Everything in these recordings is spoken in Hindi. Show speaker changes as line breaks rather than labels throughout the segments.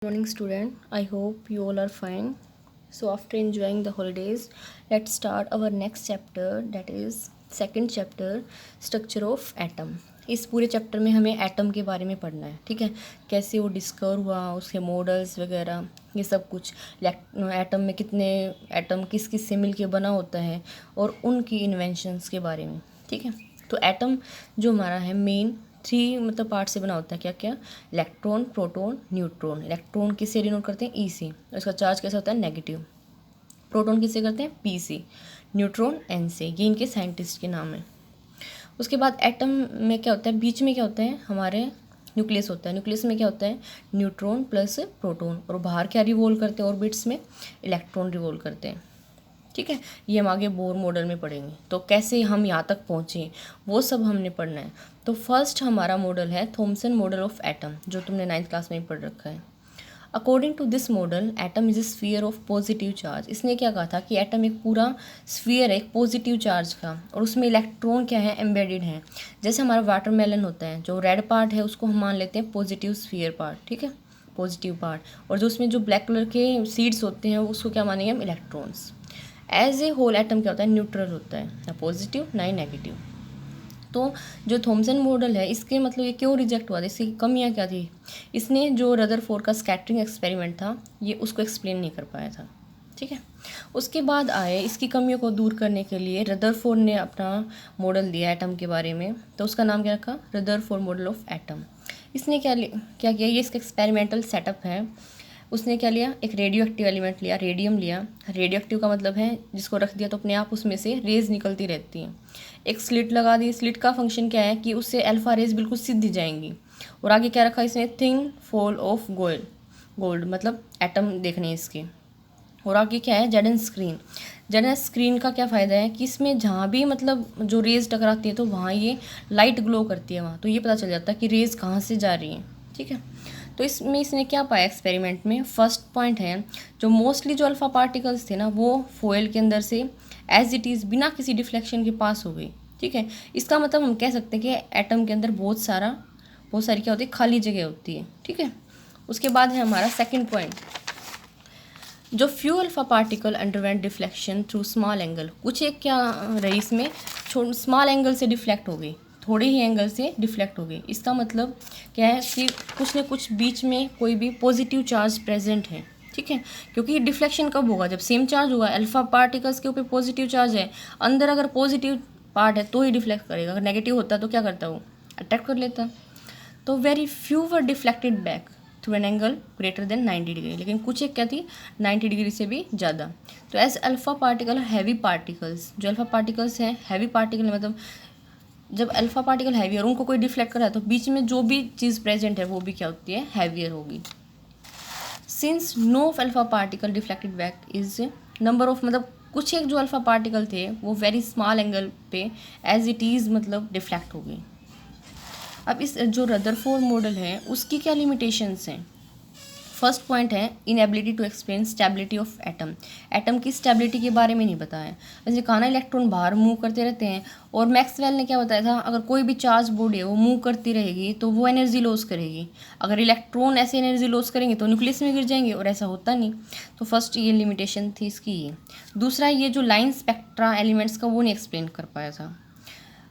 Morning student, I hope you all are fine. So after enjoying the holidays, let's start our next chapter, that is second chapter, structure of atom. इस पूरे चैप्टर में हमें एटम के बारे में पढ़ना है, ठीक है। कैसे वो डिस्कवर हुआ, उसके मॉडल्स वगैरह, ये सब कुछ, एटम में कितने एटम किस किस से मिलके बना होता है और उनकी इन्वेंशंस के बारे में, ठीक है। तो एटम जो हमारा है मेन 3 पार्ट से बना होता है। क्या क्या? Electron, proton, neutron. इलेक्ट्रॉन किससे डिनोट करते हैं? ई से। उसका चार्ज कैसा होता है? नेगेटिव। प्रोटॉन किससे करते हैं? पी से। न्यूट्रॉन एन से। ये इनके साइंटिस्ट के नाम है। उसके बाद एटम में क्या होता है? बीच में क्या होता है? हमारे न्यूक्लियस होता है। न्यूक्लियस में क्या होता है? Neutron plus proton. और बाहर क्या रिवॉल्व करते हैं ऑर्बिट्स में? इलेक्ट्रॉन रिवॉल्व करते हैं, ठीक है। ये हम आगे बोर मॉडल में पढ़ेंगे। तो कैसे हम यहाँ तक पहुँचे वो सब हमने पढ़ना है। तो फर्स्ट हमारा मॉडल है थॉमसन मॉडल ऑफ एटम, जो तुमने 9th क्लास में ही पढ़ रखा है। According to this model atom is a sphere of positive charge. इसने क्या कहा था कि एटम एक पूरा स्फीयर है, एक पॉजिटिव चार्ज का, और उसमें इलेक्ट्रॉन क्या है? एम्बेडेड है। जैसे हमारा वाटरमेलन होता है, जो रेड पार्ट है उसको हम मान लेते हैं पॉजिटिव स्फीयर पार्ट, ठीक है, पॉजिटिव पार्ट। और जो उसमें जो ब्लैक कलर के सीड्स होते हैं उसको क्या मानेंगे हम? Electrons. As a whole atom क्या होता है? न्यूट्रल होता है, ना पॉजिटिव ना ही नेगेटिव। तो जो थॉमसन मॉडल है इसके ये क्यों रिजेक्ट हुआ था? इसकी कमियाँ क्या थी? इसने जो रदरफोर्ड का स्कैटरिंग एक्सपेरिमेंट था ये उसको एक्सप्लेन नहीं कर पाया था, ठीक है। उसके बाद आए इसकी कमियों को दूर करने के लिए रदरफोर्ड ने अपना मॉडल दिया एटम के बारे में। तो उसका नाम क्या रखा? Rutherford model of atom. इसने क्या किया? ये इसका एक्सपेरिमेंटल सेटअप है। उसने क्या लिया? एक रेडियो एक्टिव एलिमेंट लिया, रेडियम लिया। रेडियो एक्टिव का मतलब है जिसको रख दिया तो अपने आप उसमें से रेज निकलती रहती हैं। एक स्लिट लगा दी। स्लिट का फंक्शन क्या है कि उससे अल्फा रेज बिल्कुल सीधी जाएंगी। और आगे क्या रखा इसने? थिन फॉल ऑफ गोल्ड मतलब एटम देखने इसके। और आगे क्या है? Jadon screen. जेडन स्क्रीन का क्या फ़ायदा है कि इसमें जहाँ भी जो रेज टकराती है तो वहाँ ये लाइट ग्लो करती है वहाँ, तो ये पता चल जाता है कि रेज कहाँ से जा रही है, ठीक है। तो इसमें इसने क्या पाया एक्सपेरिमेंट में? फर्स्ट पॉइंट है जो मोस्टली जो अल्फ़ा पार्टिकल्स थे ना वो फॉयल के अंदर से एज इट इज़ बिना किसी डिफ्लेक्शन के पास हो गई, ठीक है। इसका मतलब हम कह सकते हैं कि एटम के अंदर बहुत सारी क्या होती है? खाली जगह होती है, ठीक है। उसके बाद है हमारा सेकेंड पॉइंट, जो few alpha particle underwent deflection through small angle. कुछ एक क्या रही इसमें? स्मॉल एंगल से डिफ्लेक्ट हो गई, थोड़े ही एंगल से डिफ्लेक्ट हो गई। इसका मतलब क्या है कि कुछ न कुछ बीच में कोई भी पॉजिटिव चार्ज प्रेजेंट है, ठीक है। क्योंकि डिफ्लेक्शन कब होगा? जब सेम चार्ज होगा। अल्फा पार्टिकल्स के ऊपर पॉजिटिव चार्ज है, अंदर अगर पॉजिटिव पार्ट है तो ही डिफ्लेक्ट करेगा। अगर नेगेटिव होता तो क्या करता? वो अट्रैक्ट कर लेता। तो very few were deflected back through an angle greater than 90 degree. लेकिन कुछ एक क्या थी? 90 डिग्री से भी ज़्यादा। तो as alpha particle heavy particles, जो अल्फा पार्टिकल्स हैं हैवी पार्टिकल मतलब जब अल्फा पार्टिकल हैवी और उनको कोई डिफ्लेक्ट कर रहा है तो बीच में जो भी चीज़ प्रेजेंट है वो भी क्या होती है? हैवियर होगी। Since no alpha particle deflected back is number of कुछ एक जो अल्फा पार्टिकल थे वो वेरी स्मॉल एंगल पे एज इट इज़ डिफ्लेक्ट हो गई। अब इस जो रदरफोर्ड मॉडल है उसकी क्या लिमिटेशंस हैं? फर्स्ट पॉइंट है inability to explain stability of atom. Atom की स्टेबिलिटी के बारे में नहीं बताया। जैसे कहा ना इलेक्ट्रॉन बाहर मूव करते रहते हैं, और मैक्सवेल ने क्या बताया था? अगर कोई भी चार्ज बॉडी है वो मूव करती रहेगी तो वो एनर्जी लॉस करेगी। अगर इलेक्ट्रॉन ऐसे एनर्जी लॉस करेंगे तो न्यूक्लियस में गिर जाएंगे, और ऐसा होता नहीं। तो फर्स्ट ये लिमिटेशन थी इसकी ये। दूसरा ये जो लाइन स्पेक्ट्रा एलिमेंट्स का वो नहीं एक्सप्लेन कर पाया था।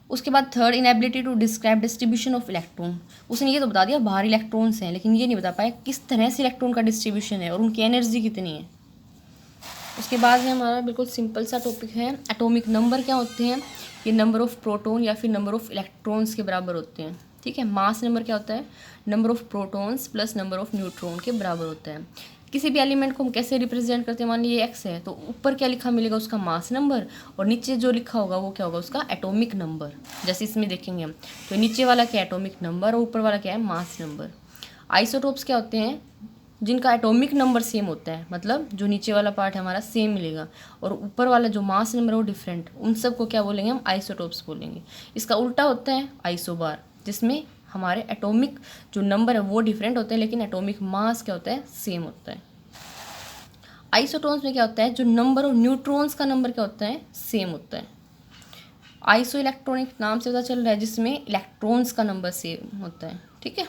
उसके बाद third inability to describe distribution of electron. उसने ये तो बता दिया बाहर इलेक्ट्रॉन्स हैं, लेकिन ये नहीं बता पाया किस तरह से इलेक्ट्रॉन का डिस्ट्रीब्यूशन है और उनकी एनर्जी कितनी है। उसके बाद है हमारा बिल्कुल सिंपल सा टॉपिक है एटॉमिक नंबर क्या होते हैं? ये नंबर ऑफ प्रोटॉन या फिर नंबर ऑफ इलेक्ट्रॉन्स के बराबर होते हैं, ठीक है। मास नंबर क्या होता है? Number of protons plus number of neutron के बराबर होता है। किसी भी एलिमेंट को हम कैसे रिप्रेजेंट करते हैं? मान लीजिए एक्स है तो ऊपर क्या लिखा मिलेगा? उसका मास नंबर, और नीचे जो लिखा होगा वो क्या होगा? उसका एटॉमिक नंबर। जैसे इसमें देखेंगे हम तो नीचे वाला क्या है? एटॉमिक नंबर, और ऊपर वाला क्या है? Mass number. आइसोटोप्स क्या होते हैं? जिनका एटॉमिक नंबर सेम होता है, मतलब जो नीचे वाला पार्ट है हमारा सेम मिलेगा और ऊपर वाला जो मास नंबर है वो डिफरेंट। उन सब को क्या बोलेंगे हम? आइसोटोप्स बोलेंगे। इसका उल्टा होता है आइसोबार, जिसमें हमारे एटॉमिक जो नंबर है वो डिफरेंट होते हैं लेकिन एटॉमिक मास क्या होता है? सेम होता है। आइसोटोन्स में क्या होता है? जो नंबर और न्यूट्रॉन्स का नंबर क्या होता है? सेम होता है। आइसो इलेक्ट्रॉनिक नाम से पता चल रहा है जिसमें इलेक्ट्रॉन्स का नंबर सेम होता है, ठीक है।